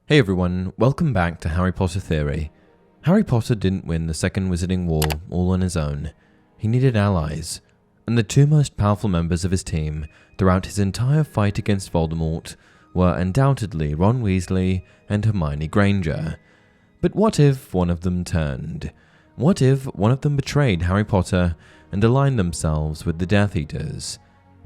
Hey everyone, welcome back to Harry Potter Theory. Harry Potter didn't win the Second Wizarding War all on his own. He needed allies, and the two most powerful members of his team throughout his entire fight against Voldemort were undoubtedly Ron Weasley and Hermione Granger. But what if one of them turned? What if one of them betrayed Harry Potter and aligned themselves with the Death Eaters?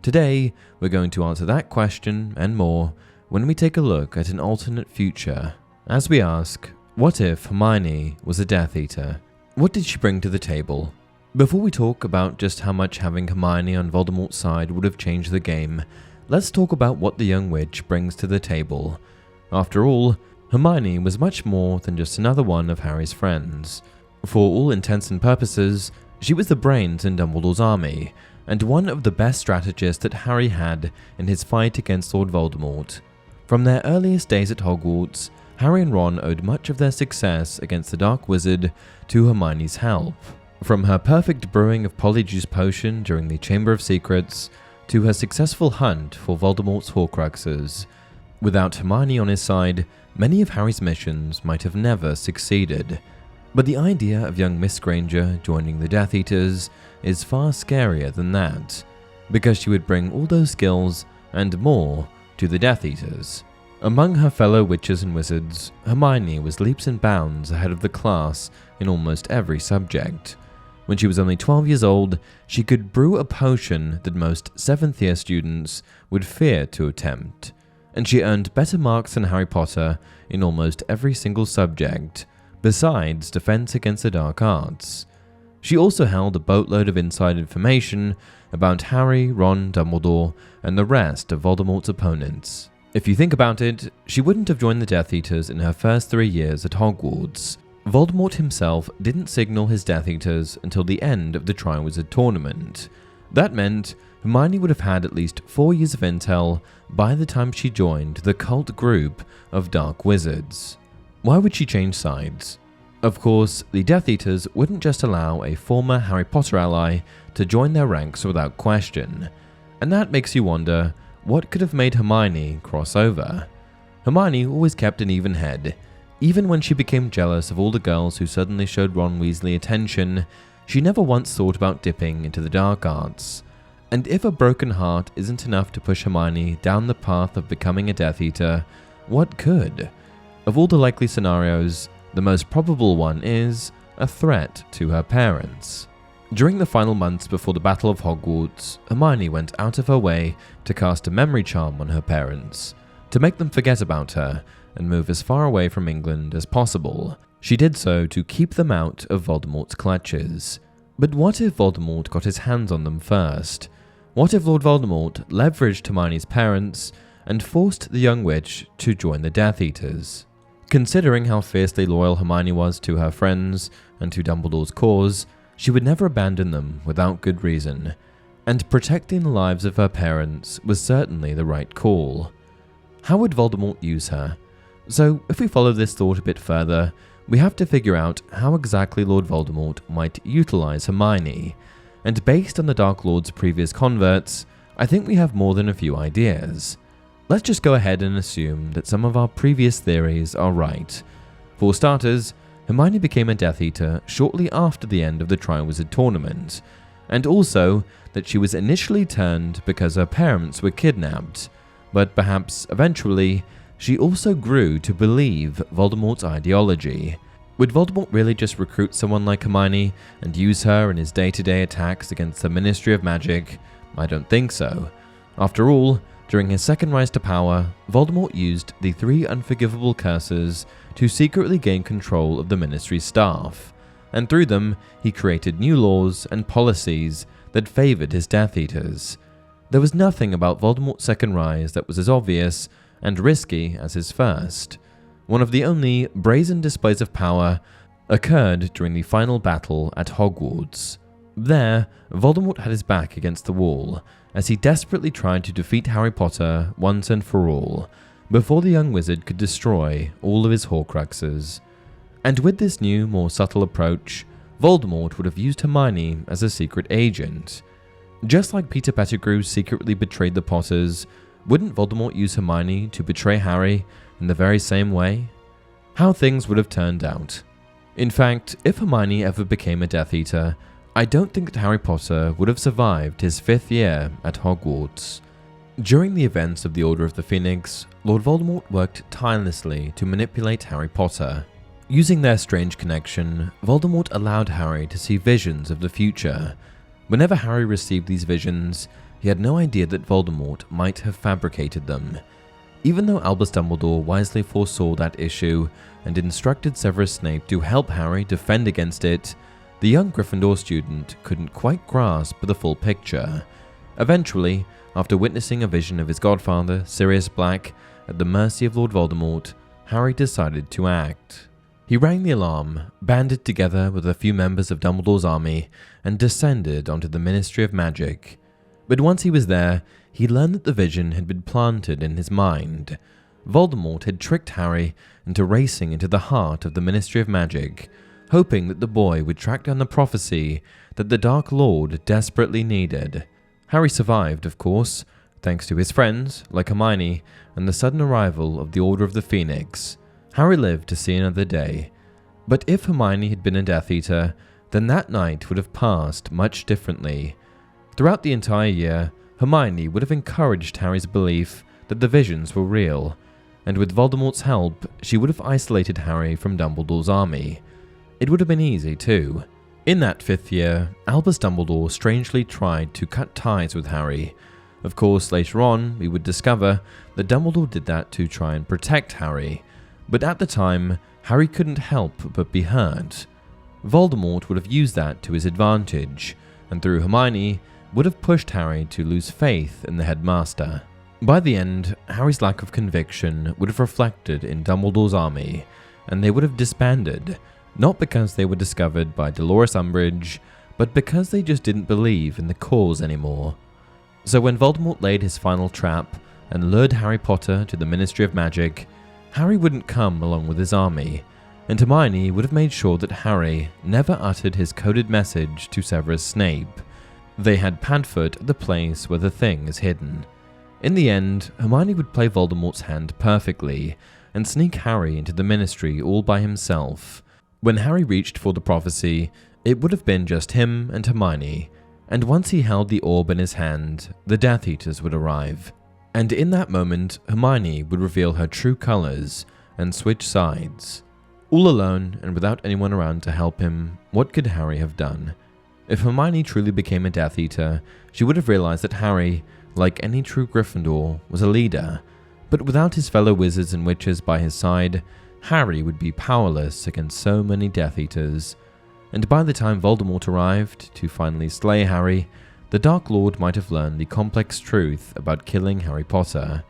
Today, we're going to answer that question and more when we take a look at an alternate future, as we ask, what if Hermione was a Death Eater? What did she bring to the table? Before we talk about just how much having Hermione on Voldemort's side would have changed the game, let's talk about what the young witch brings to the table. After all, Hermione was much more than just another one of Harry's friends. For all intents and purposes, she was the brains in Dumbledore's army, and one of the best strategists that Harry had in his fight against Lord Voldemort. From their earliest days at Hogwarts, Harry and Ron owed much of their success against the Dark Wizard to Hermione's help. From her perfect brewing of Polyjuice Potion during the Chamber of Secrets, to her successful hunt for Voldemort's Horcruxes. Without Hermione on his side, many of Harry's missions might have never succeeded. But the idea of young Miss Granger joining the Death Eaters is far scarier than that, because she would bring all those skills and more to the Death Eaters. Among her fellow witches and wizards, Hermione was leaps and bounds ahead of the class in almost every subject. When she was only 12 years old, she could brew a potion that most 7th year students would fear to attempt, and she earned better marks than Harry Potter in almost every single subject, besides defense against the dark arts. She also held a boatload of inside information about Harry, Ron, Dumbledore, and the rest of Voldemort's opponents. If you think about it, she wouldn't have joined the Death Eaters in her first 3 years at Hogwarts. Voldemort himself didn't signal his Death Eaters until the end of the Triwizard Tournament. That meant Hermione would have had at least 4 years of intel by the time she joined the cult group of Dark Wizards. Why would she change sides? Of course, the Death Eaters wouldn't just allow a former Harry Potter ally to join their ranks without question, and that makes you wonder what could have made Hermione cross over. Hermione always kept an even head. Even when she became jealous of all the girls who suddenly showed Ron Weasley attention, she never once thought about dipping into the dark arts. And if a broken heart isn't enough to push Hermione down the path of becoming a Death Eater, what could? Of all the likely scenarios, the most probable one is a threat to her parents. During the final months before the Battle of Hogwarts, Hermione went out of her way to cast a memory charm on her parents, to make them forget about her and move as far away from England as possible. She did so to keep them out of Voldemort's clutches. But what if Voldemort got his hands on them first? What if Lord Voldemort leveraged Hermione's parents and forced the young witch to join the Death Eaters? Considering how fiercely loyal Hermione was to her friends and to Dumbledore's cause, she would never abandon them without good reason, and protecting the lives of her parents was certainly the right call. How would Voldemort use her? So, if we follow this thought a bit further, we have to figure out how exactly Lord Voldemort might utilize Hermione, and based on the Dark Lord's previous converts, I think we have more than a few ideas. Let's just go ahead and assume that some of our previous theories are right. For starters, Hermione became a Death Eater shortly after the end of the Triwizard Tournament, and also that she was initially turned because her parents were kidnapped, but perhaps eventually she also grew to believe Voldemort's ideology. Would Voldemort really just recruit someone like Hermione and use her in his day-to-day attacks against the Ministry of Magic? I don't think so. After all, during his second rise to power, Voldemort used the 3 unforgivable curses to secretly gain control of the Ministry's staff, and through them, he created new laws and policies that favored his Death Eaters. There was nothing about Voldemort's second rise that was as obvious and risky as his first. One of the only brazen displays of power occurred during the final battle at Hogwarts. There, Voldemort had his back against the wall, as he desperately tried to defeat Harry Potter once and for all, before the young wizard could destroy all of his Horcruxes. And with this new, more subtle approach, Voldemort would have used Hermione as a secret agent. Just like Peter Pettigrew secretly betrayed the Potters, Wouldn't Voldemort use Hermione to betray Harry in the very same way? How things would have turned out. In fact, if Hermione ever became a Death Eater, I don't think that Harry Potter would have survived his 5th year at Hogwarts. During the events of the Order of the Phoenix, Lord Voldemort worked tirelessly to manipulate Harry Potter. Using their strange connection, Voldemort allowed Harry to see visions of the future. Whenever Harry received these visions, he had no idea that Voldemort might have fabricated them. Even though Albus Dumbledore wisely foresaw that issue and instructed Severus Snape to help Harry defend against it, the young Gryffindor student couldn't quite grasp the full picture. Eventually, after witnessing a vision of his godfather, Sirius Black, at the mercy of Lord Voldemort, Harry decided to act. He rang the alarm, banded together with a few members of Dumbledore's army, and descended onto the Ministry of Magic. But once he was there, he learned that the vision had been planted in his mind. Voldemort had tricked Harry into racing into the heart of the Ministry of Magic, hoping that the boy would track down the prophecy that the Dark Lord desperately needed. Harry survived, of course, thanks to his friends, like Hermione, and the sudden arrival of the Order of the Phoenix. Harry lived to see another day. But if Hermione had been a Death Eater, then that night would have passed much differently. Throughout the entire year, Hermione would have encouraged Harry's belief that the visions were real, and with Voldemort's help, she would have isolated Harry from Dumbledore's army. It would have been easy, too. In that 5th year, Albus Dumbledore strangely tried to cut ties with Harry. Of course, later on, we would discover that Dumbledore did that to try and protect Harry, but at the time, Harry couldn't help but be hurt. Voldemort would have used that to his advantage, and through Hermione, would have pushed Harry to lose faith in the headmaster. By the end, Harry's lack of conviction would have reflected in Dumbledore's army, and they would have disbanded, not because they were discovered by Dolores Umbridge, but because they just didn't believe in the cause anymore. So when Voldemort laid his final trap and lured Harry Potter to the Ministry of Magic, Harry wouldn't come along with his army, and Hermione would have made sure that Harry never uttered his coded message to Severus Snape. They had Padfoot at the place where the thing is hidden. In the end, Hermione would play Voldemort's hand perfectly and sneak Harry into the Ministry all by himself. When Harry reached for the prophecy, it would have been just him and Hermione, and once he held the orb in his hand, the Death Eaters would arrive. And in that moment, Hermione would reveal her true colors and switch sides. All alone and without anyone around to help him, what could Harry have done? If Hermione truly became a Death Eater, she would have realized that Harry, like any true Gryffindor, was a leader, but without his fellow wizards and witches by his side, Harry would be powerless against so many Death Eaters. And by the time Voldemort arrived to finally slay Harry, the Dark Lord might have learned the complex truth about killing Harry Potter,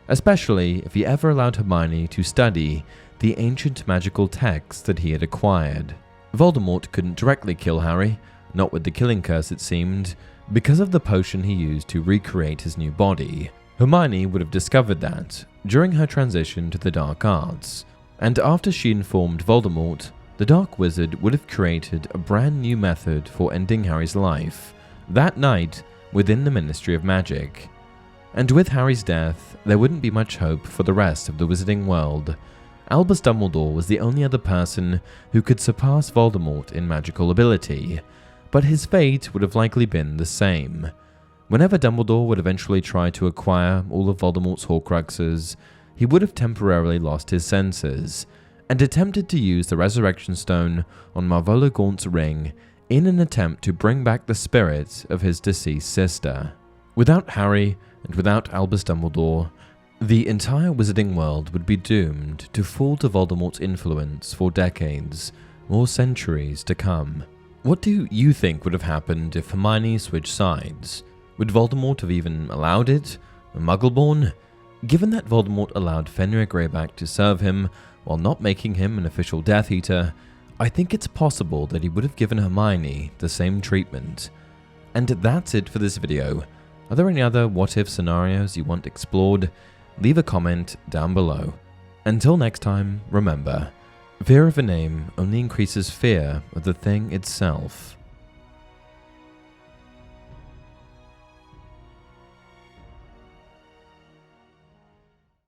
especially if he ever allowed Hermione to study the ancient magical texts that he had acquired. Voldemort couldn't directly kill Harry, not with the killing curse it seemed, because of the potion he used to recreate his new body. Hermione would have discovered that during her transition to the dark arts, and after she informed Voldemort, the Dark Wizard would have created a brand new method for ending Harry's life, that night within the Ministry of Magic. And with Harry's death, there wouldn't be much hope for the rest of the wizarding world. Albus Dumbledore was the only other person who could surpass Voldemort in magical ability, but his fate would have likely been the same. Whenever Dumbledore would eventually try to acquire all of Voldemort's Horcruxes, he would have temporarily lost his senses, and attempted to use the Resurrection Stone on Marvolo Gaunt's ring in an attempt to bring back the spirit of his deceased sister. Without Harry, and without Albus Dumbledore, the entire wizarding world would be doomed to fall to Voldemort's influence for decades, or centuries to come. What do you think would have happened if Hermione switched sides? Would Voldemort have even allowed it? A Muggleborn? Given that Voldemort allowed Fenrir Greyback to serve him while not making him an official Death Eater, I think it's possible that he would have given Hermione the same treatment. And that's it for this video. Are there any other what-if scenarios you want explored? Leave a comment down below. Until next time, remember, fear of a name only increases fear of the thing itself.